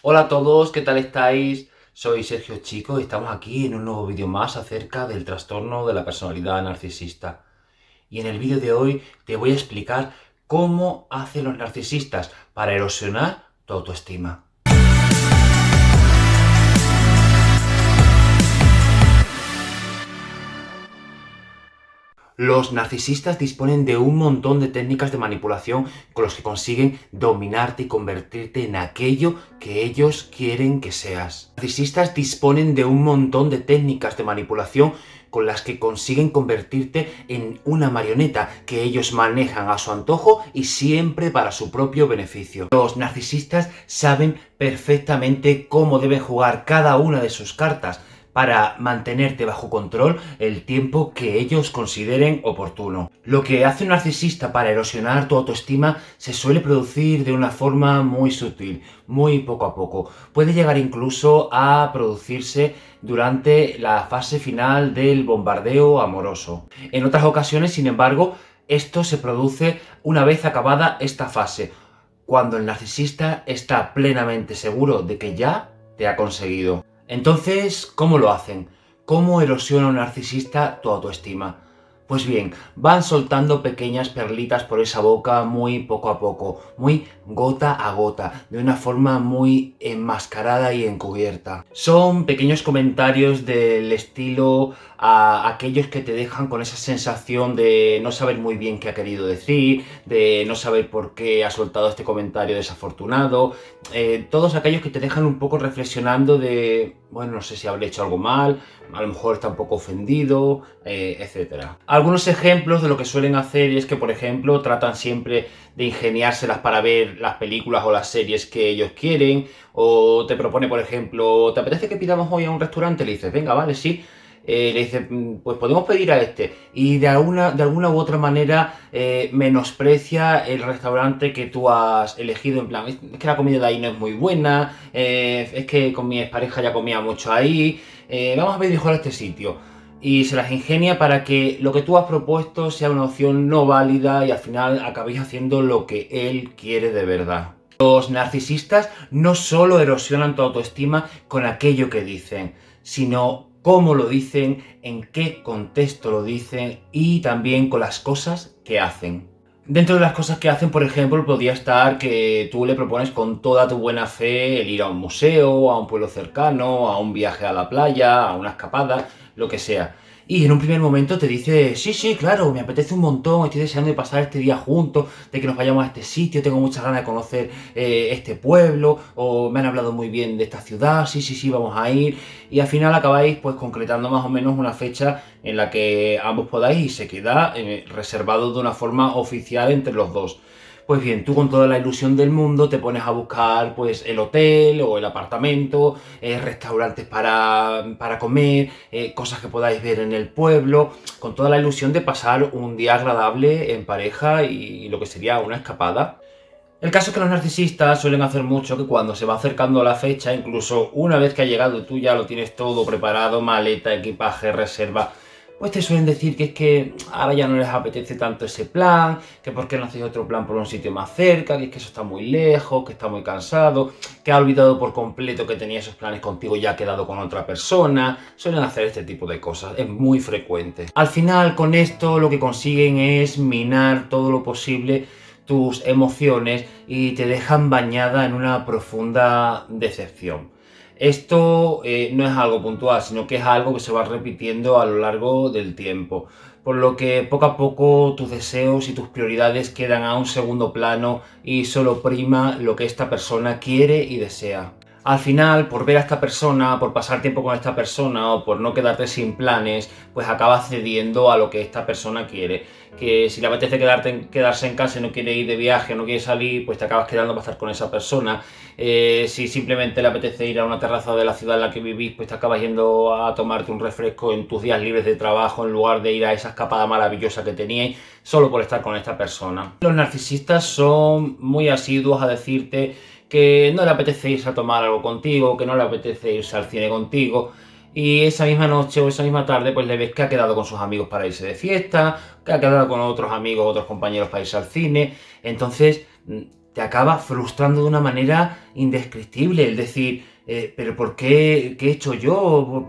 Hola a todos, ¿qué tal estáis? Soy Sergio Chico y estamos aquí en un nuevo vídeo más acerca del trastorno de la personalidad narcisista. Y en el vídeo de hoy te voy a explicar cómo hacen los narcisistas para erosionar tu autoestima. Los narcisistas disponen de un montón de técnicas de manipulación con los que consiguen dominarte y convertirte en aquello que ellos quieren que seas. Los narcisistas disponen de un montón de técnicas de manipulación con las que consiguen convertirte en una marioneta que ellos manejan a su antojo y siempre para su propio beneficio. Los narcisistas saben perfectamente cómo deben jugar cada una de sus cartas para mantenerte bajo control el tiempo que ellos consideren oportuno. Lo que hace un narcisista para erosionar tu autoestima se suele producir de una forma muy sutil, muy poco a poco. Puede llegar incluso a producirse durante la fase final del bombardeo amoroso. En otras ocasiones, sin embargo, esto se produce una vez acabada esta fase, cuando el narcisista está plenamente seguro de que ya te ha conseguido. Entonces, ¿cómo lo hacen? ¿Cómo erosiona un narcisista tu autoestima? Pues bien, van soltando pequeñas perlitas por esa boca muy poco a poco, muy gota a gota, de una forma muy enmascarada y encubierta. Son pequeños comentarios del estilo a aquellos que te dejan con esa sensación de no saber muy bien qué ha querido decir, de no saber por qué ha soltado este comentario desafortunado, todos aquellos que te dejan un poco reflexionando de, bueno, no sé si habré hecho algo mal, a lo mejor está un poco ofendido, etc. Algunos ejemplos de lo que suelen hacer es que, por ejemplo, tratan siempre de ingeniárselas para ver las películas o las series que ellos quieren, o te propone, por ejemplo, ¿te apetece que pidamos hoy a un restaurante? Le dices, venga, vale, sí. Le dice, pues podemos pedir a este. Y de alguna u otra manera menosprecia el restaurante que tú has elegido. En plan, es que la comida de ahí no es muy buena, es que con mi expareja ya comía mucho ahí, vamos a pedir mejor a este sitio. Y se las ingenia para que lo que tú has propuesto sea una opción no válida y al final acabéis haciendo lo que él quiere de verdad. Los narcisistas no solo erosionan tu autoestima con aquello que dicen, sino cómo lo dicen, en qué contexto lo dicen y también con las cosas que hacen. Dentro de las cosas que hacen, por ejemplo, podría estar que tú le propones con toda tu buena fe el ir a un museo, a un pueblo cercano, a un viaje a la playa, a una escapada, lo que sea. Y en un primer momento te dice, sí, sí, claro, me apetece un montón, estoy deseando de pasar este día juntos, de que nos vayamos a este sitio, tengo muchas ganas de conocer este pueblo, o me han hablado muy bien de esta ciudad, sí, sí, sí, vamos a ir. Y al final acabáis pues concretando más o menos una fecha en la que ambos podáis y se queda reservado de una forma oficial entre los dos. Pues bien, tú con toda la ilusión del mundo te pones a buscar pues el hotel o el apartamento, restaurantes para comer, cosas que podáis ver en el pueblo, con toda la ilusión de pasar un día agradable en pareja y lo que sería una escapada. El caso es que los narcisistas suelen hacer mucho que cuando se va acercando a la fecha, incluso una vez que ha llegado tú ya lo tienes todo preparado, maleta, equipaje, reserva, pues te suelen decir que es que ahora ya no les apetece tanto ese plan, que por qué no hacéis otro plan por un sitio más cerca, que es que eso está muy lejos, que está muy cansado, que ha olvidado por completo que tenía esos planes contigo y ya ha quedado con otra persona. Suelen hacer este tipo de cosas, es muy frecuente. Al final, con esto lo que consiguen es minar todo lo posible tus emociones y te dejan bañada en una profunda decepción. Esto no es algo puntual, sino que es algo que se va repitiendo a lo largo del tiempo, por lo que poco a poco tus deseos y tus prioridades quedan a un segundo plano y solo prima lo que esta persona quiere y desea. Al final, por ver a esta persona, por pasar tiempo con esta persona o por no quedarte sin planes, pues acabas cediendo a lo que esta persona quiere. Que si le apetece quedarse en casa y no quiere ir de viaje, no quiere salir, pues te acabas quedando para estar con esa persona. Si simplemente le apetece ir a una terraza de la ciudad en la que vivís, pues te acabas yendo a tomarte un refresco en tus días libres de trabajo en lugar de ir a esa escapada maravillosa que teníais solo por estar con esta persona. Los narcisistas son muy asiduos a decirte que no le apetece irse a tomar algo contigo, que no le apetece irse al cine contigo, y esa misma noche o esa misma tarde pues le ves que ha quedado con sus amigos para irse de fiesta, que ha quedado con otros amigos, otros compañeros para irse al cine. Entonces te acaba frustrando de una manera indescriptible. Es decir, pero ¿por qué? ¿Qué he hecho yo?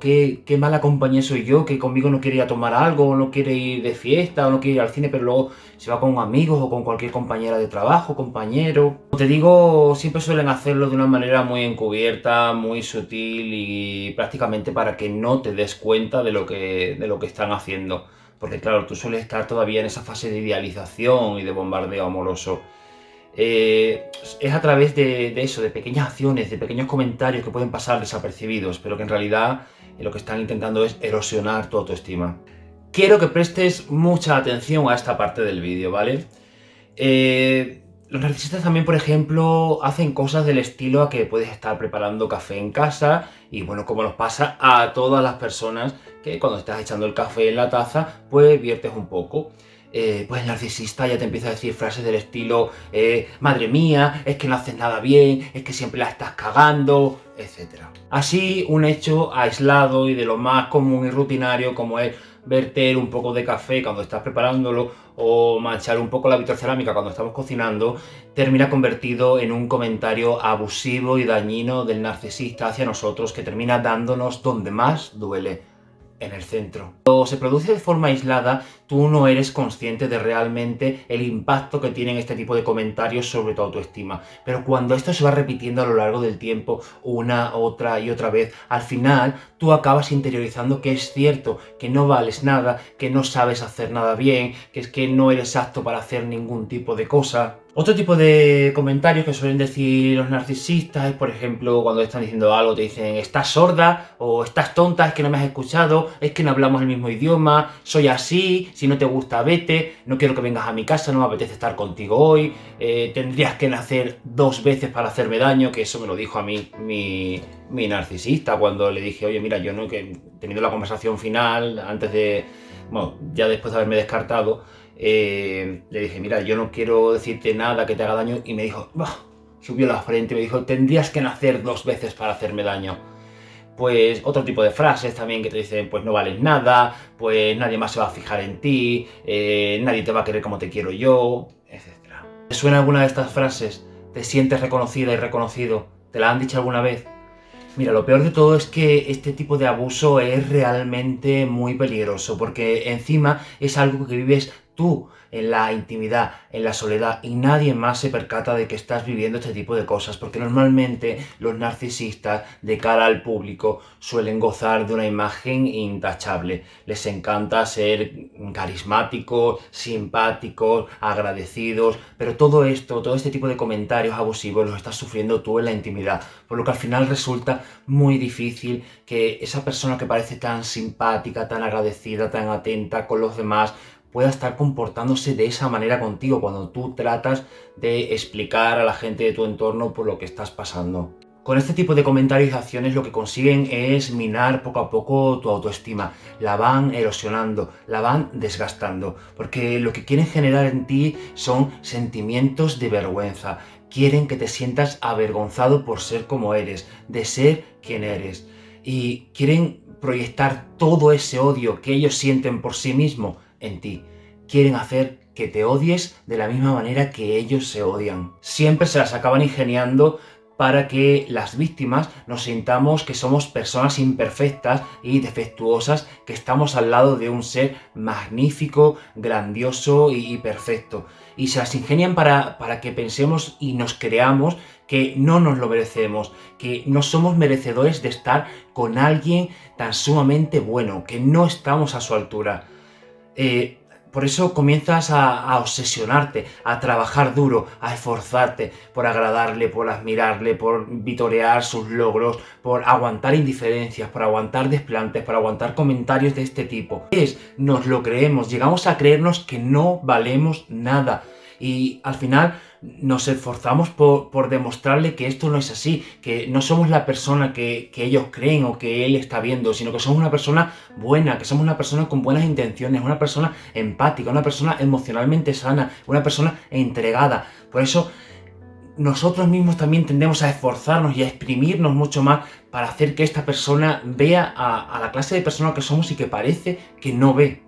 ¿Qué mala compañía soy yo? Que conmigo no quiere ir a tomar algo, o no quiere ir de fiesta, o no quiere ir al cine, pero luego se va con amigos o con cualquier compañera de trabajo, compañero. Como te digo, siempre suelen hacerlo de una manera muy encubierta, muy sutil y prácticamente para que no te des cuenta de lo que están haciendo. Porque claro, tú sueles estar todavía en esa fase de idealización y de bombardeo amoroso. Es a través de eso, de pequeñas acciones, de pequeños comentarios que pueden pasar desapercibidos, pero que en realidad lo que están intentando es erosionar tu autoestima. Quiero que prestes mucha atención a esta parte del vídeo, ¿vale? Los narcisistas también, por ejemplo, hacen cosas del estilo a que puedes estar preparando café en casa y bueno, como nos pasa a todas las personas que cuando estás echando el café en la taza, pues viertes un poco. Pues el narcisista ya te empieza a decir frases del estilo madre mía, es que no haces nada bien, es que siempre la estás cagando, etc. Así, un hecho aislado y de lo más común y rutinario como es verter un poco de café cuando estás preparándolo o manchar un poco la vitrocerámica cuando estamos cocinando, termina convertido en un comentario abusivo y dañino del narcisista hacia nosotros que termina dándonos donde más duele, en el centro. Cuando se produce de forma aislada, tú no eres consciente de realmente el impacto que tienen este tipo de comentarios sobre tu autoestima. Pero cuando esto se va repitiendo a lo largo del tiempo, una, otra y otra vez, al final tú acabas interiorizando que es cierto, que no vales nada, que no sabes hacer nada bien, que es que no eres apto para hacer ningún tipo de cosa. Otro tipo de comentarios que suelen decir los narcisistas es, por ejemplo, cuando están diciendo algo, te dicen estás sorda o estás tonta, es que no me has escuchado, es que no hablamos el mismo idioma, soy así, si no te gusta vete, no quiero que vengas a mi casa, no me apetece estar contigo hoy, tendrías que nacer 2 veces para hacerme daño, que eso me lo dijo a mí mi narcisista cuando le dije, oye mira, yo no, que teniendo la conversación final, antes de, bueno, ya después de haberme descartado, le dije, mira, yo no quiero decirte nada que te haga daño, y me dijo, bah, subió la frente y me dijo, tendrías que nacer 2 veces para hacerme daño. Pues otro tipo de frases también que te dicen, pues no vales nada, pues nadie más se va a fijar en ti, nadie te va a querer como te quiero yo, etc. ¿Te suena alguna de estas frases? ¿Te sientes reconocida y reconocido? ¿Te la han dicho alguna vez? Mira, lo peor de todo es que este tipo de abuso es realmente muy peligroso, porque encima es algo que vives tú en la intimidad, en la soledad, y nadie más se percata de que estás viviendo este tipo de cosas, porque normalmente los narcisistas de cara al público suelen gozar de una imagen intachable. Les encanta ser carismáticos, simpáticos, agradecidos, pero todo esto, todo este tipo de comentarios abusivos los estás sufriendo tú en la intimidad, por lo que al final resulta muy difícil que esa persona que parece tan simpática, tan agradecida, tan atenta con los demás, pueda estar comportándose de esa manera contigo cuando tú tratas de explicar a la gente de tu entorno por lo que estás pasando. Con este tipo de comentarios y acciones lo que consiguen es minar poco a poco tu autoestima, la van erosionando, la van desgastando, porque lo que quieren generar en ti son sentimientos de vergüenza, quieren que te sientas avergonzado por ser como eres, de ser quien eres, y quieren proyectar todo ese odio que ellos sienten por sí mismos en ti. Quieren hacer que te odies de la misma manera que ellos se odian. Siempre se las acaban ingeniando para que las víctimas nos sintamos que somos personas imperfectas y defectuosas, que estamos al lado de un ser magnífico, grandioso y perfecto. Y se las ingenian para que pensemos y nos creamos que no nos lo merecemos, que no somos merecedores de estar con alguien tan sumamente bueno, que no estamos a su altura. Por eso comienzas a obsesionarte, a trabajar duro, a esforzarte por agradarle, por admirarle, por vitorear sus logros, por aguantar indiferencias, por aguantar desplantes, por aguantar comentarios de este tipo. Nos lo creemos, llegamos a creernos que no valemos nada. Y al final nos esforzamos por demostrarle que esto no es así, que no somos la persona que ellos creen o que él está viendo, sino que somos una persona buena, que somos una persona con buenas intenciones, una persona empática, una persona emocionalmente sana, una persona entregada. Por eso nosotros mismos también tendemos a esforzarnos y a exprimirnos mucho más para hacer que esta persona vea a la clase de persona que somos y que parece que no ve.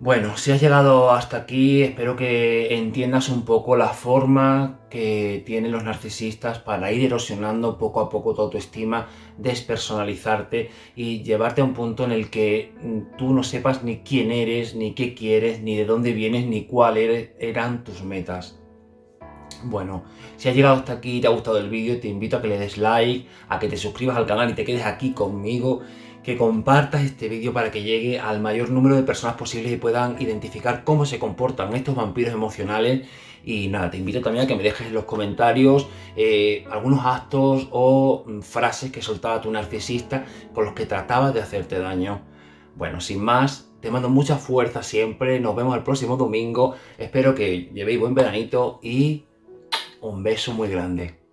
Bueno, si has llegado hasta aquí, espero que entiendas un poco la forma que tienen los narcisistas para ir erosionando poco a poco tu autoestima, despersonalizarte y llevarte a un punto en el que tú no sepas ni quién eres, ni qué quieres, ni de dónde vienes, ni cuáles eran tus metas. Bueno, si has llegado hasta aquí y te ha gustado el vídeo, te invito a que le des like, a que te suscribas al canal y te quedes aquí conmigo, que compartas este vídeo para que llegue al mayor número de personas posible y puedan identificar cómo se comportan estos vampiros emocionales. Y nada, te invito también a que me dejes en los comentarios algunos actos o frases que soltaba tu narcisista con los que tratabas de hacerte daño. Bueno, sin más, te mando mucha fuerza siempre, nos vemos el próximo domingo, espero que llevéis buen veranito y un beso muy grande.